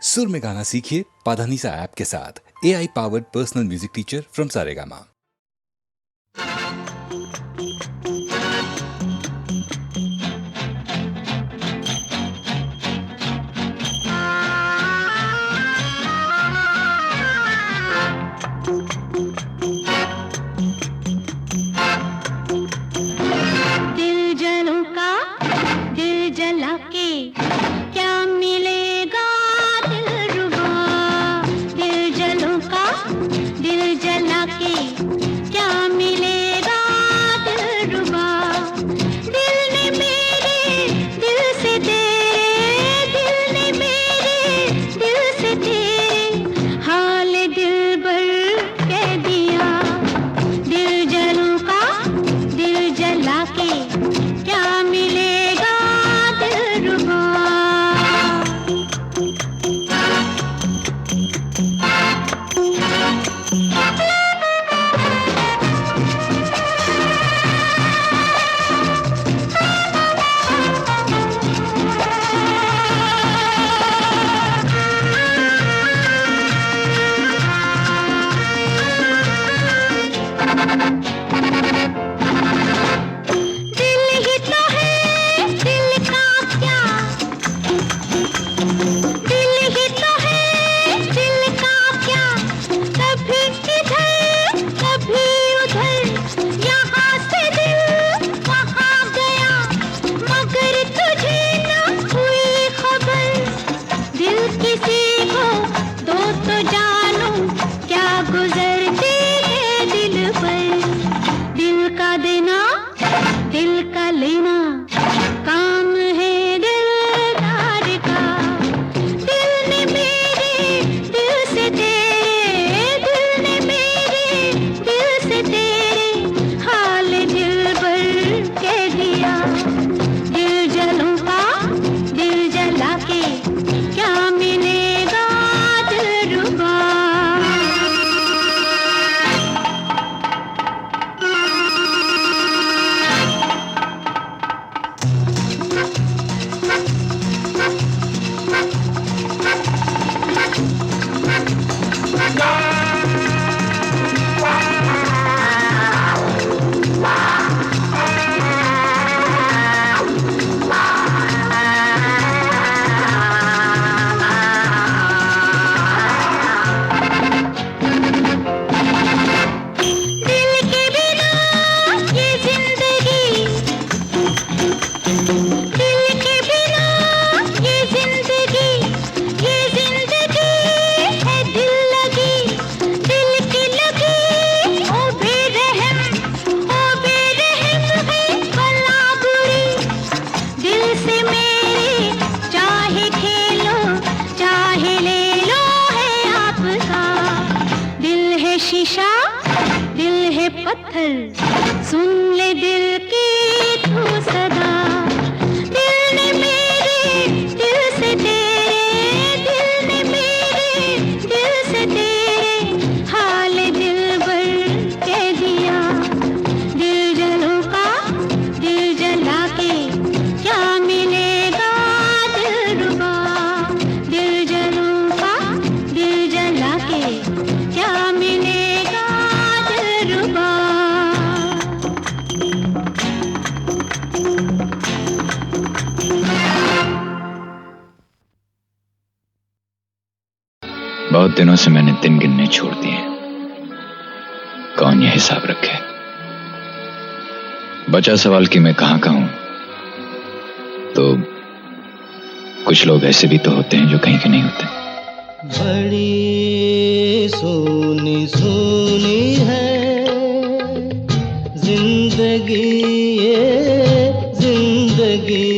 सुर में गाना सीखिए पाधानीसा ऐप के साथ। AI powered personal music teacher from Saregama. बहुत दिनों से मैंने दिन गिनने छोड़ दिए। कौन ये हिसाब रखे? बचा सवाल कि मैं कहां का हूं, तो कुछ लोग ऐसे भी तो होते हैं जो कहीं के नहीं होते। बड़ी सोनी सोनी है जिंदगी, ये जिंदगी,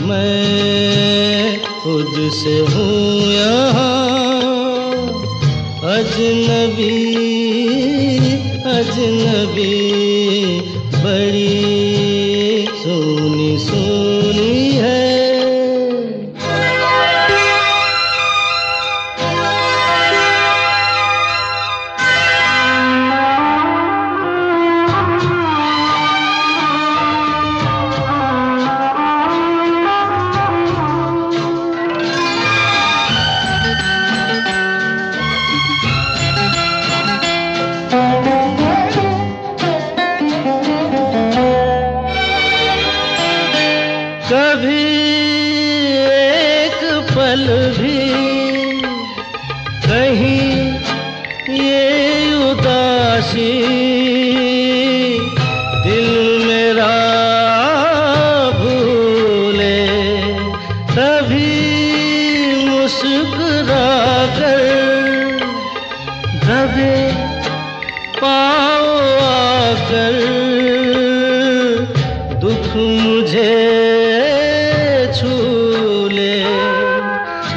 मैं खुद से हूँ यहाँ अजनबी अजनबी। बड़ी सोनी सोनी है। पल भी कहीं ये उदासी दिल मेरा भूले, कभी मुस्कुरा कर दबे पाँव आकर, दुख मुझे छू ले,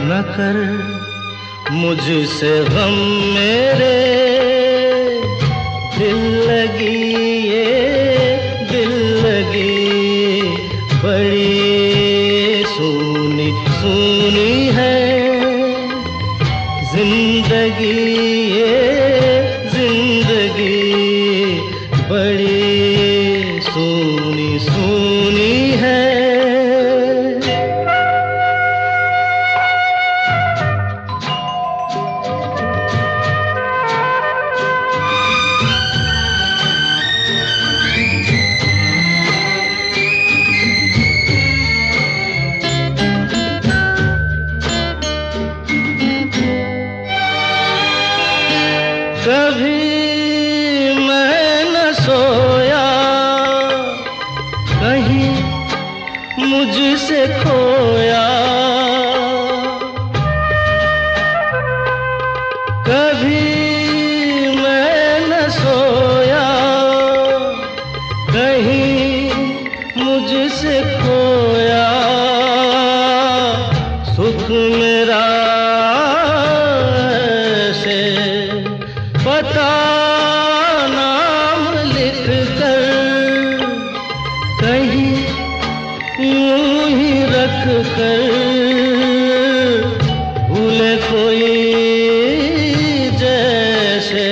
न कर मुझसे गम मेरे, दिल लगी ये दिल लगी बड़ी सूनी सूनी है जिंदगी, ये जिंदगी बड़ी सूनी सूनी है। कभी मैं न सोया, कहीं मुझसे खोया, कभी मैं न सोया, कहीं मुझसे खोया, सुख मेरा पता नाम लिख कर कहीं यूं ही रख कर, भूले कोई जैसे।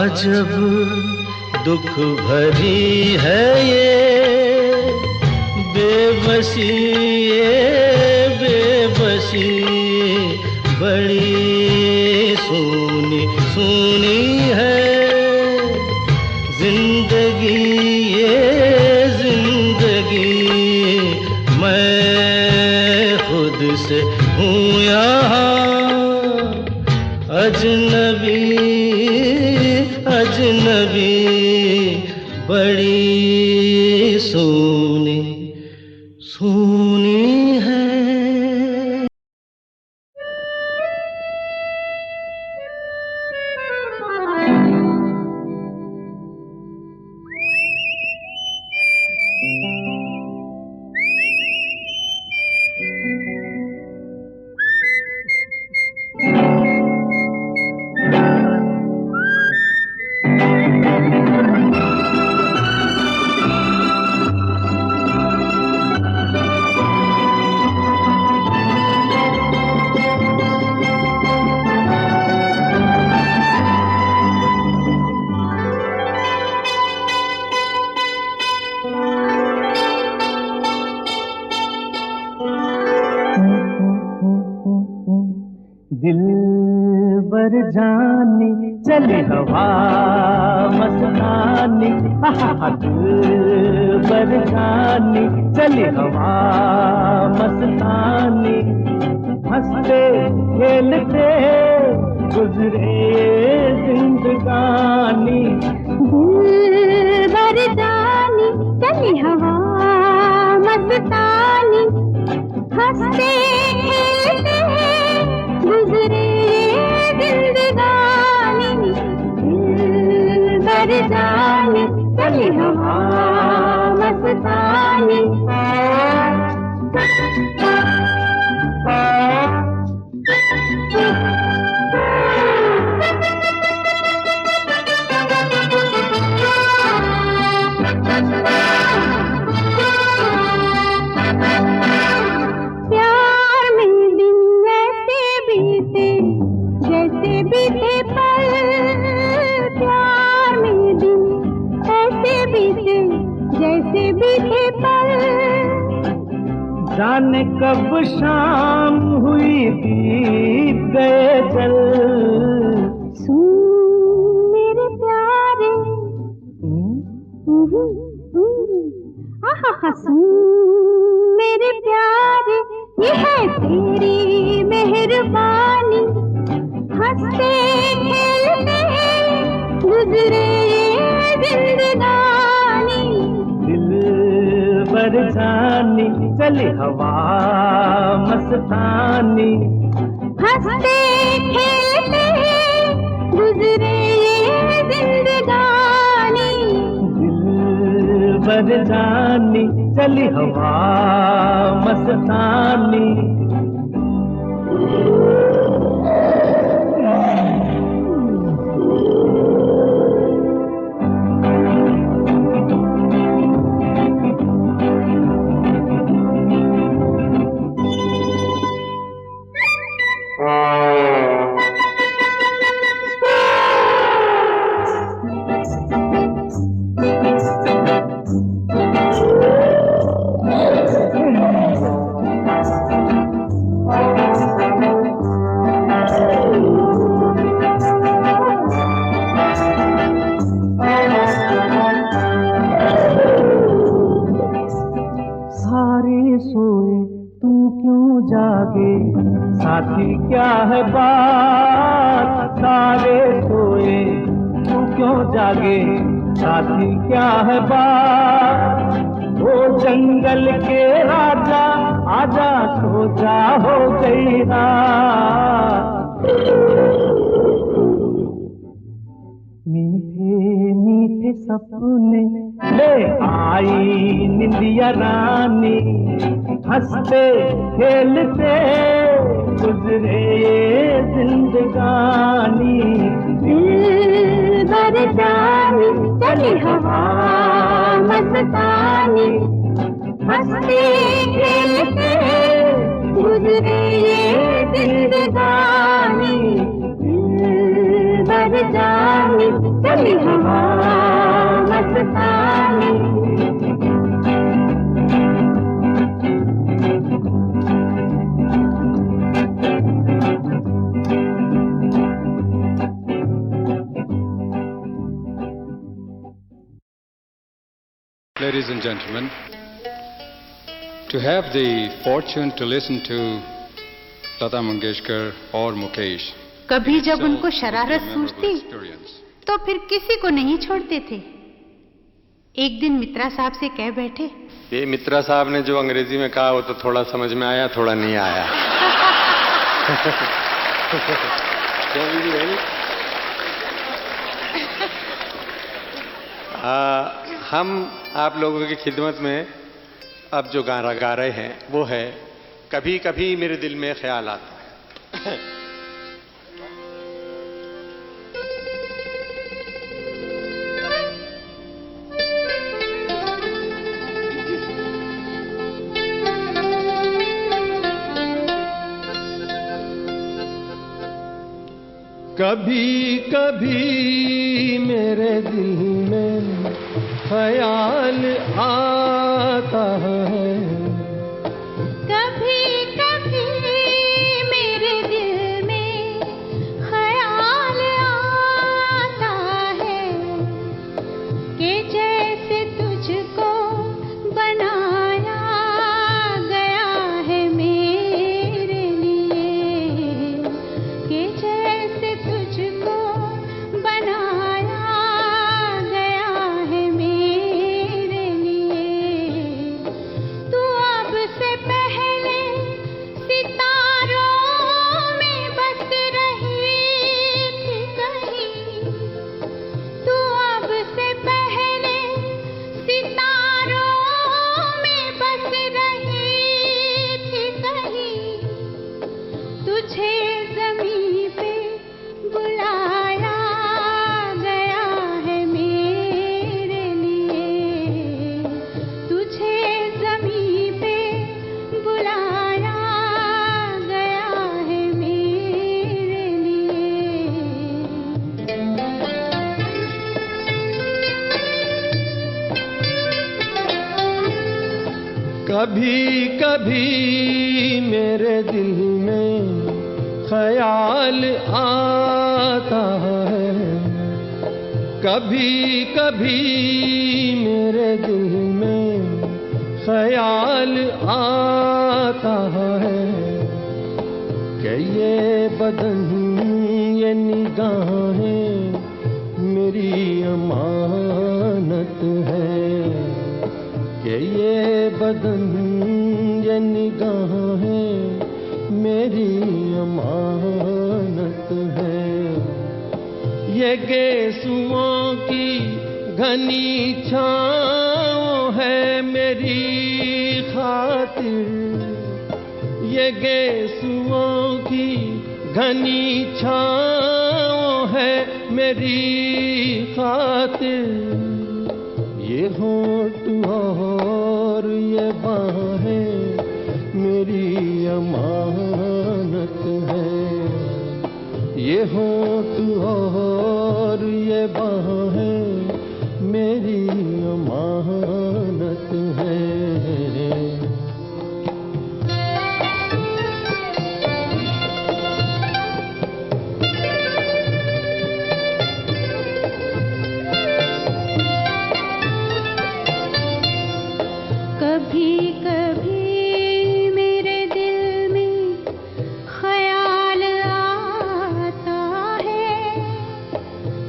अजब दुख भरी है ये बेबसी, ये बेबसी बड़ी सूनी सूनी है जिंदगी, ये जिंदगी मैं खुद से हूँ यहाँ अजनबी अजनबी बड़ी सूनी सूनी है। दिल बर जानी चली हवा मस्तानी, दिल बर जानी चली हवा मस्तानी, हंसते खेलते गुजरे जिंदगानी। दिल बर जानी चली हवा मस्तानी, हंसते खेलते गुजरे जिंदगानी। दिल बर जानी चली हवा मस्तानी। प्यार में दिन ऐसे बीते जैसे बीते पल, प्यार में दिन ऐसे बीते जैसे बीते पल, जाने कब शाम हुई बीत गए चल। सुन मेरे प्यारे, आहा सुन मेरे प्यारे, ये है तेरी मेहरबानी, हंसते खेलते गुजरे ये जिंदगानी। दिल बर जानी चली हवा मस्तानी, हंसते खेलते गुजरे ये जिंदगानी। दिल बर जानी चली हवा मस्तानी। साथी क्या है बात, सारे सोए तू क्यों जागे, साथी क्या है बात। ओ जंगल के राजा आजा सो जा, हो गई रात। मीठे मीठे सपने ले आई निंदिया रानी, हंसते खेलते गुजरे जिंदगानी। दिल बर जानी चली हवा मस्तानी, हंसते खेलते गुजरे ये जिंदगानी। दिल बर जानी चली हवा मस्तानी। Ladies and gentlemen, to have the fortune to listen to Lata Mangeshkar or Mukesh, कभी जब उनको शरारत सूझती तो फिर किसी को नहीं छोड़ते थे। एक दिन मित्रा साहब से कह बैठे, ये मित्रा साहब ने जो अंग्रेजी में कहा वो तो थोड़ा समझ में आया, थोड़ा नहीं आया। हम आप लोगों की खिदमत में अब जो गाना गा रहे हैं वो है कभी कभी मेरे दिल में ख्याल आता है। कभी कभी मेरे दिल में ख्याल आता है, कभी कभी मेरे दिल में ख्याल आता है कि जैसे तुझको बनाया गया है मेरे लिए, कि जैसे तुझको बनाया गया है मेरे लिए। तू अब से पहले सितारों में बस रही थी कहीं, तू अब से पहले सितारों में बस रही थी कहीं। तुझे ज़मीं पे बुलाया गया है मेरे लिए, तुझे ज़मीं पे बुलाया गया है मेरे लिए। कभी कभी मेरे दिल में ख्याल आता है, कभी कभी मेरे दिल में ख्याल आता है कि ये बदन ये निगाहें मेरी अमानत है, कि ये बदन ये निगाहें मेरी अमानत है। ये गेसुओं की घनी छाँव है मेरी खातिर, ये गेसुओं की घनी छाँव है मेरी खातिर। ये होठ और ये बाहें मेरी अमानत है, ये होठ और ये बाहें मेरी अमानत है। कभी कभी मेरे दिल में ख्याल आता है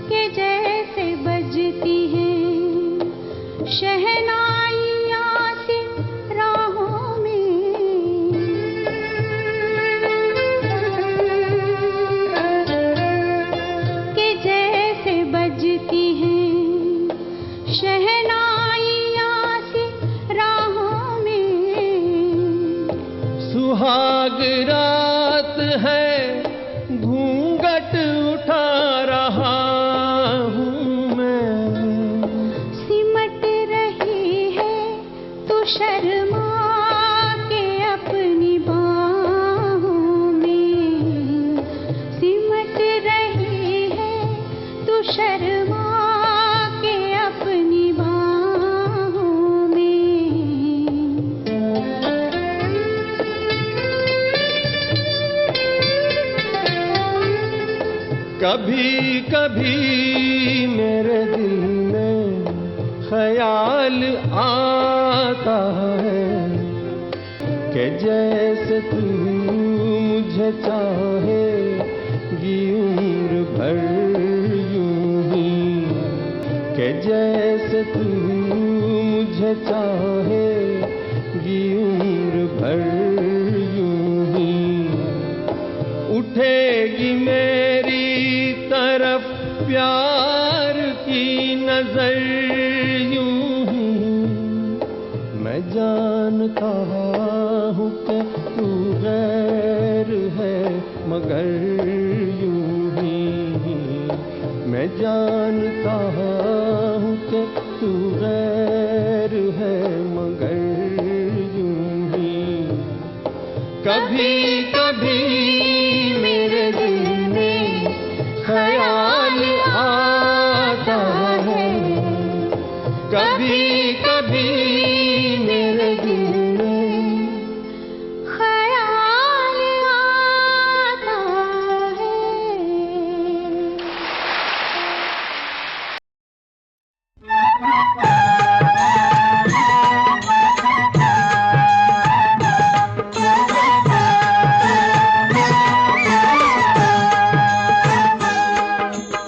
कि जैसे बजती हैं शहनाइयाँ सी राहों में, कि जैसे बजती हैं शहनाइयाँ सी राहों में। सुहाग रात है घूंघट उठा रहा हूँ मैं, सिमट रही है तू शर्मा के अपनी बाहों में, सिमट रही है तू शर्मा के अपनी बाहों में। कभी कभी मेरे दिल में ख्याल आता है कि जैसे तू मुझे चाहेगी उम्र भर यूं ही, कि जैसे तू मुझे चाहेगी उम्र भर यूं ही। उठेगी मेरी तरफ प्यार की नजर यूं ही, मैं जानता हूँ कि तू गैर है मगर यूं ही, मैं जानता हूँ कि तू गैर है मगर यूं ही। कभी कभी मेरे दिल में ख्याल आता है, कभी कभी मेरे दिल में ख्याल आता है।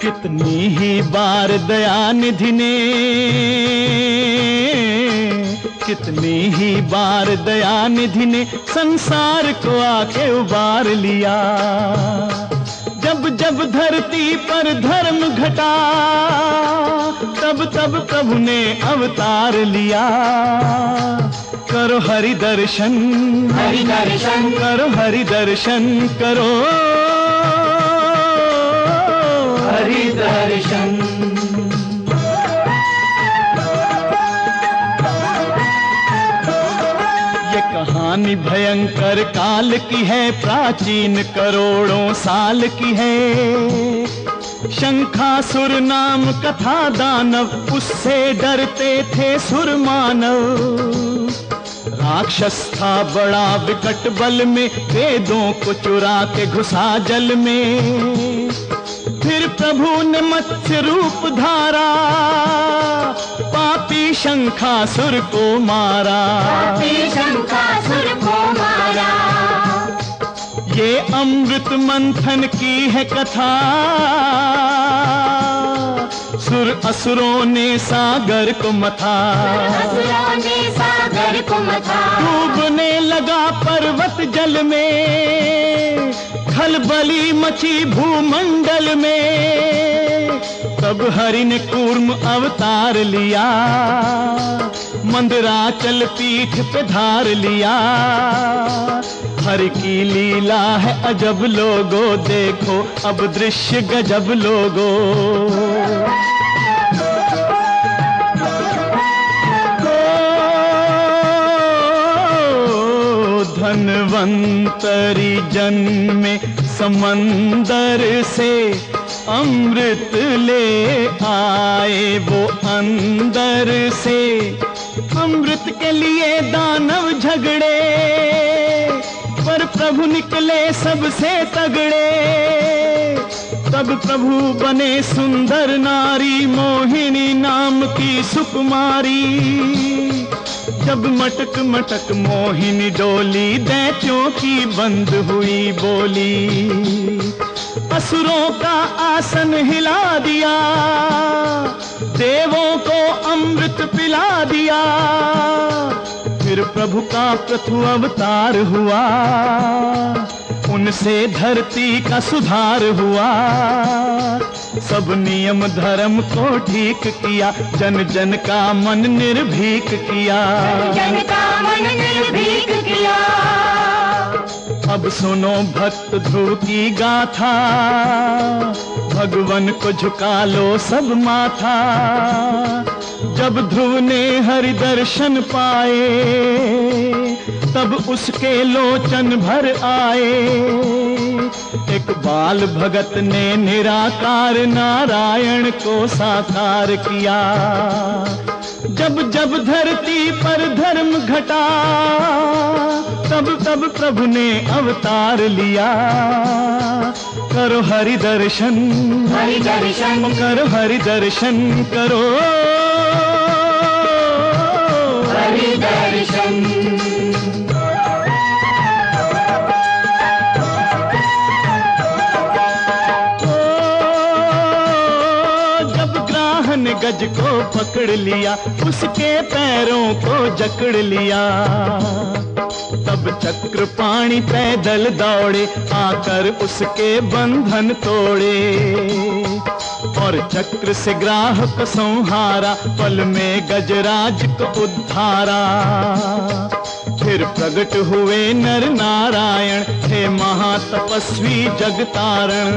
कितनी ही बार दयानिधि ने, कितनी ही बार दयानिधि ने संसार को आके उबार लिया। जब जब धरती पर धर्म घटा तब तब प्रभु ने अवतार लिया। करो हरि दर्शन, हरि दर्शन करो, हरि दर्शन करो, हरि दर्शन। ये कहानी भयंकर काल की है, प्राचीन करोड़ों साल की है। शंखासुर नाम कथा दानव, उससे डरते थे सुर मानव। राक्षस था बड़ा विकट बल में, वेदों को चुरा के घुसा जल में। फिर प्रभु ने मत्स्य रूप धारा, पापी शंखासुर को मारा, शंखासुर को मारा। ये अमृत मंथन की है कथा, सुर असुरों ने सागर को मथा, असुरों ने सागर को मथा। डूबने लगा पर्वत जल में, खलबली मची भूमंडल में। तब हरि ने कूर्म अवतार लिया, मंदराचल पीठ पे धार लिया। हरि की लीला है अजब लोगो, देखो अब दृश्य गजब लोगो। धन्वंतरी जन्मे समंदर से, अमृत ले आए वो अंदर से। अमृत के लिए दानव झगड़े, पर प्रभु निकले सबसे तगड़े। तब प्रभु बने सुंदर नारी, मोहिनी नाम की सुकुमारी। जब मटक मटक मोहिनी डोली, दैत्यों की बंद हुई बोली। असुरों का आसन हिला दिया, देवों को अमृत पिला दिया। फिर प्रभु का प्रथु अवतार हुआ, उनसे धरती का सुधार हुआ। सब नियम धर्म को ठीक किया, जन जन का मन निर्भीक किया, जन का मन निर्भीक किया। अब सुनो भक्त ध्रुव की गाथा, भगवन को झुका लो सब माथा। जब ध्रुव ने हरि दर्शन पाए, तब उसके लोचन भर आए। एक बाल भगत ने निराकार नारायण को साकार किया। जब जब धरती पर धर्म घटा, तब तब प्रभु ने अवतार लिया। करो हरि दर्शन, हरि दर्शन, करो हरि दर्शन, करो हरि दर्शन। गज को पकड़ लिया, उसके पैरों को जकड़ लिया। तब चक्र पाणी पैदल दौड़े, आकर उसके बंधन तोड़े। और चक्र से ग्राह को संहारा, पल में गजराज को उद्धारा। फिर प्रकट हुए नर नारायण, हे महातपस्वी जगतारण।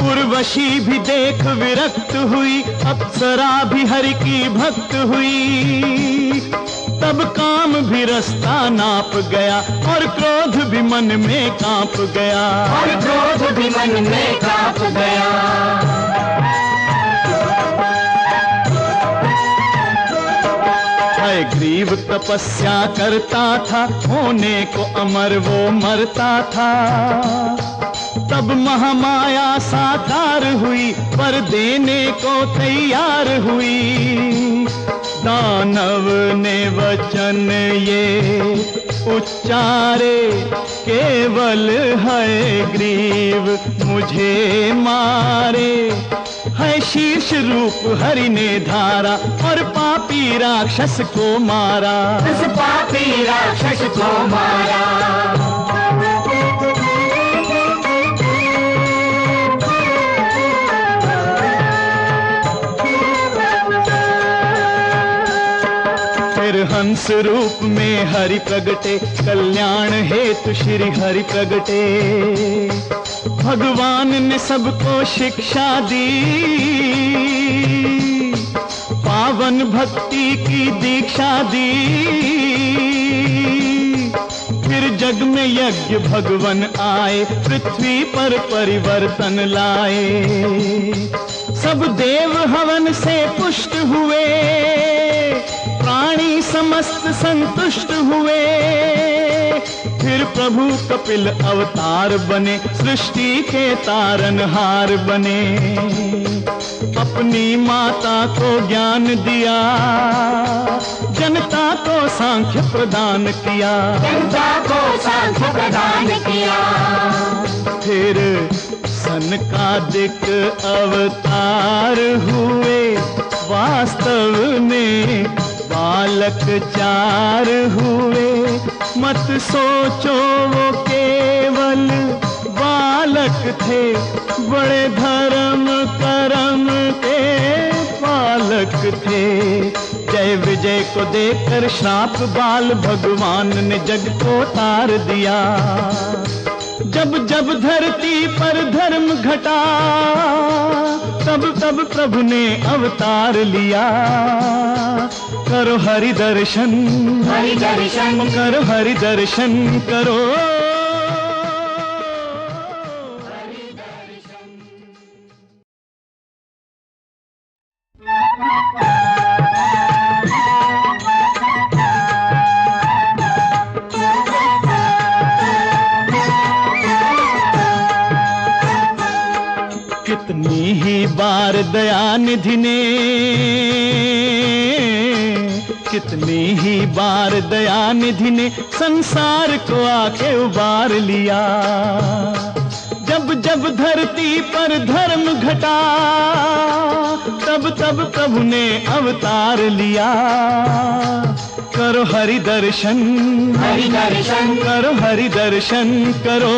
उर्वशी भी देख विरक्त हुई, अप्सरा भी हरि की भक्त हुई। तब काम भी रास्ता नाप गया, और क्रोध भी मन में कांप गया, और क्रोध भी मन में कांप गया। हयग्रीव तपस्या करता था, होने को अमर वो मरता था। तब महामाया साकार हुई, पर देने को तैयार हुई। दानव ने वचन ये उच्चारे, केवल हयग्रीव मुझे मारे। है शीर्ष रूप हरि ने धारा, और पापी राक्षस को मारा, उस पापी राक्षस को मारा। हंस रूप में हरि प्रगटे, कल्याण हेतु श्री हरि प्रगटे। भगवान ने सबको शिक्षा दी, पावन भक्ति की दीक्षा दी। फिर जग में यज्ञ भगवन आए, पृथ्वी पर परिवर्तन लाए। सब देव हवन से पुष्ट हुए, प्राणी समस्त संतुष्ट हुए। फिर प्रभु कपिल अवतार बने, सृष्टि के तारनहार बने। अपनी माता को ज्ञान दिया, जनता को सांख्य प्रदान किया, जनता को सांख्य प्रदान किया। फिर सनकादिक अवतार हुए, वास्तव में बालक 4 हुए। मत सोचो वो केवल बालक थे, बड़े धर्म कर्म के पालक थे। जय विजय को देकर श्राप बाल भगवान ने जग को तार दिया। जब जब धरती पर धर्म घटा, तब तब प्रभु ने अवतार लिया। करो हरि दर्शन, हरि दर्शन, करो हरि दर्शन करो। कितनी ही बार दयानिधि ने, कितनी ही बार दयानिधि ने संसार को आके उबार लिया। जब जब धरती पर धर्म घटा, तब तब प्रभु ने अवतार लिया। करो हरि दर्शन, हरि दर्शन, करो हरि दर्शन करो।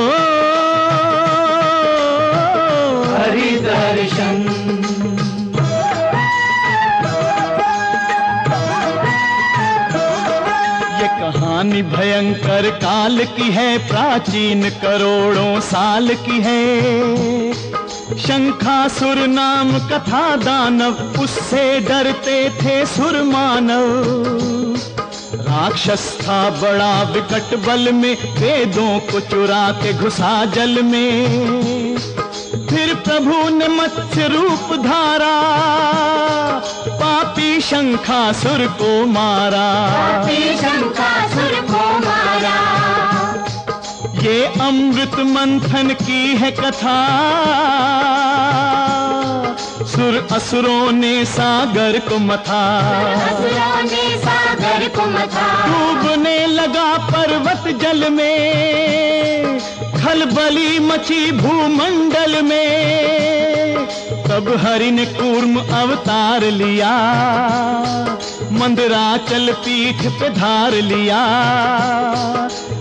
हरि दर्शन। ये कहानी भयंकर काल की है, प्राचीन करोड़ों साल की है। शंखासुर नाम कथा दानव, उससे डरते थे सुर मानव। राक्षस था बड़ा विकट बल में, वेदों को चुरा के घुसा जल में। फिर प्रभु ने मत्स्य रूप धारा, पापी शंखासुर को मारा। पापी शंखासुर को मारा। ये अमृत मंथन की है कथा, सुर असुरों ने सागर को मथा। असुरों ने सागर को मथा। डूबने लगा पर्वत जल में, खलबली मची भूमंडल में। तब हरि ने कूर्म अवतार लिया, मंदराचल पीठ पे धार लिया।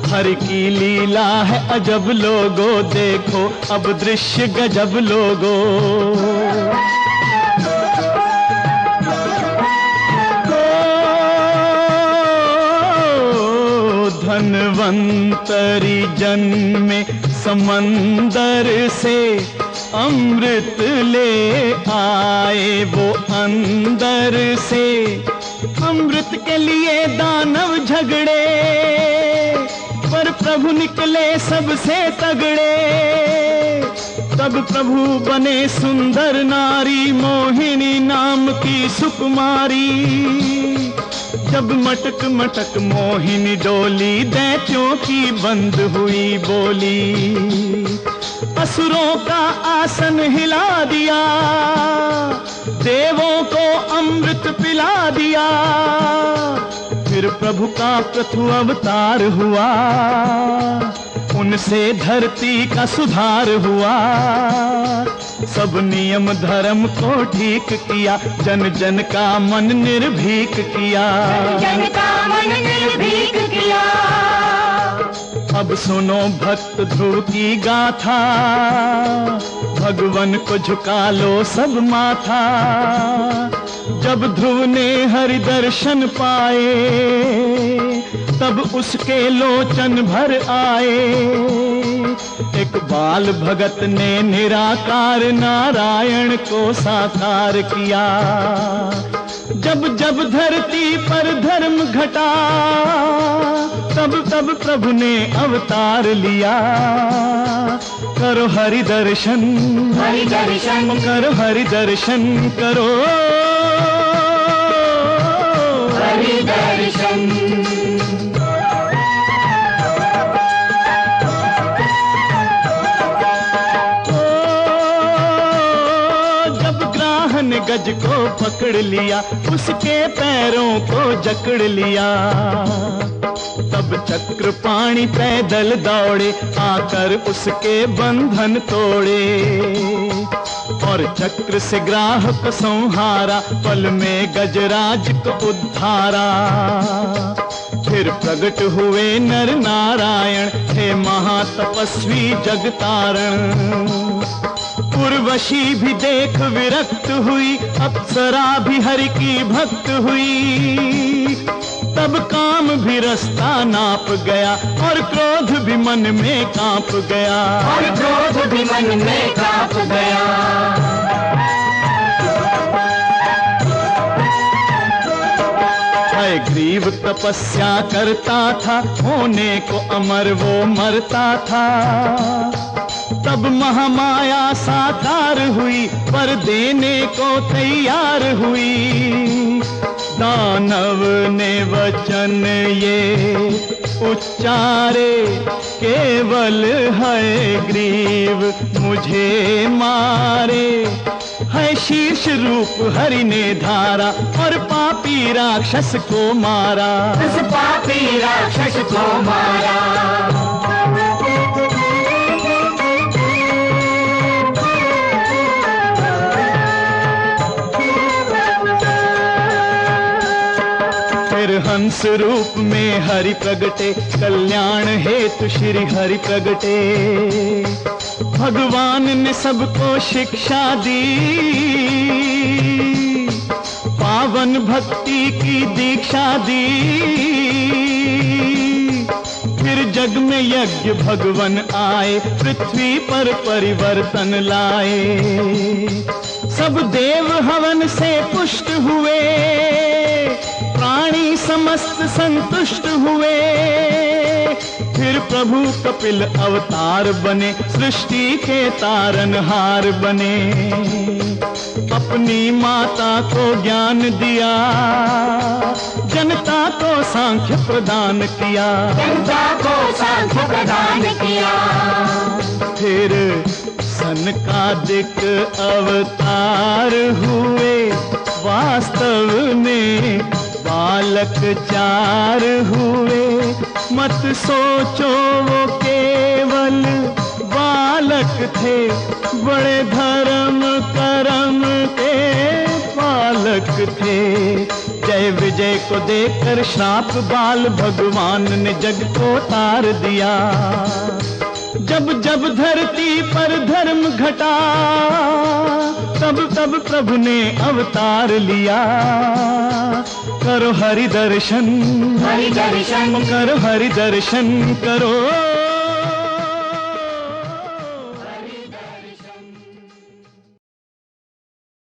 हरि की लीला है अजब लोगो, देखो अब दृश्य गजब लोगो। धन्वंतरी जन्मे समंदर से, अमृत ले आए वो अंदर से। अमृत के लिए दानव झगड़े, पर प्रभु निकले सबसे तगड़े। तब प्रभु बने सुंदर नारी, मोहिनी नाम की सुकुमारी। जब मटक मटक मोहिनी डोली, दैत्यों की बंद हुई बोली। असुरों का आसन हिला दिया, देवों को अमृत पिला दिया। फिर प्रभु का प्रथम अवतार हुआ, उनसे धरती का सुधार हुआ। सब नियम धर्म को ठीक किया, जन जन का मन निर्भीक किया। जन का मन निर्भीक किया। अब सुनो भक्त ध्रुव की गाथा, भगवन को झुका लो सब माथा। जब ध्रुव ने हरि दर्शन पाए, तब उसके लोचन भर आए। एक बाल भगत ने निराकार नारायण को साकार किया। जब जब धरती पर धर्म घटा, तब तब प्रभु ने अवतार लिया। करो हरि दर्शन, हरि दर्शन, करो हरि दर्शन करो। हरि दर्शन। गज को पकड़ लिया, उसके पैरों को जकड़ लिया। तब चक्रपाणि पैदल दौड़े, आकर उसके बंधन तोड़े। और चक्र से ग्राहक संहारा, पल में गजराज को उद्धारा। फिर प्रकट हुए नर नारायण, हे महातपस्वी जगतारण। उर्वशी भी देख विरक्त हुई, अप्सरा भी हरि की भक्त हुई। तब काम भी रास्ता नाप गया, और क्रोध भी मन में कांप गया। और क्रोध भी मन में कांप गया। ग्रीव तपस्या करता था, होने को अमर वो मरता था। तब महामाया साकार हुई, पर देने को तैयार हुई। दानव ने वचन ये उच्चारे, केवल है ग्रीव मुझे मारे। है शीर्ष रूप हरि ने धारा, और पापी राक्षस को मारा। उस पापी राक्षस को मारा। फिर हंस रूप में हरि प्रगटे, कल्याण हेतु श्री हरि प्रगटे। भगवान ने सबको शिक्षा दी, पावन भक्ति की दीक्षा दी। फिर जग में यज्ञ भगवन आए, पृथ्वी पर परिवर्तन लाए। सब देव हवन से पुष्ट हुए, प्राणी समस्त संतुष्ट हुए। फिर प्रभु कपिल अवतार बने, सृष्टि के तारनहार बने। अपनी माता को ज्ञान दिया, जनता को सांख्य प्रदान किया। जनता को सांख्य प्रदान किया। फिर सनकादिक अवतार हुए, वास्तव में बालक 4 हुए। मत सोचो वो केवल बालक थे, बड़े धर्म करम के पालक थे। जय विजय को देकर श्राप बाल, भगवान ने जग को तार दिया। जब जब धरती पर धर्म घटा, तब तब प्रभु ने अवतार लिया। करो हरि दर्शन, हरि दर्शन, करो हरि दर्शन, करो